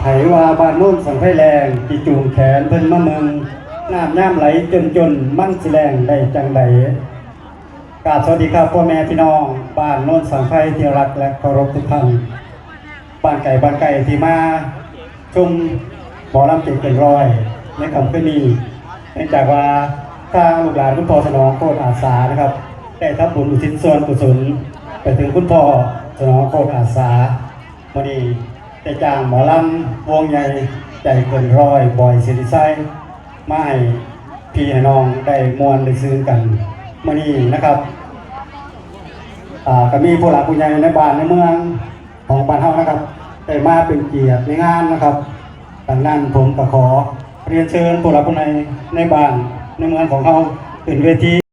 ไถว่าบ้านโน้นสังไฟแรงที่จูงแขนเพิ่นมาเมืองน้ำย่ำไหลจนมั่นสิแรงได้จังใดกราบสวัสดีครับพ่อแม่พี่น้องบ้านโน้นสังไฟที่รักและเคารพทุกท่านบ้านไก่ที่มาชมหมอลำเก่งร้อยในคำคืนนี้เนื่องจากว่าทางลูกหลานคุณพ่อสนองโคตรอาสานะครับได้ทำบุญอุทิศส่วนกุศลไปถึงคุณพ่อสนองโคตรอาสาวันนี้ได้จ้างหมอลำวงใหญ่ใจเกินร้อยบ่อยสิริไซมาให้พี่ให้น้องได้มวนได้ซื้อกันวันนี้นะครับก็มีผู้หลักผู้ใหญ่ในบ้านในเมืองของบ้านเฮานะครับได้มาเป็นเกียรติในงานนะครับดังนั้นผมก็ขอเรียนเชิญผู้หลักผู้ใหญ่ในบ้านในเมืองของเฮาขึ้นเวที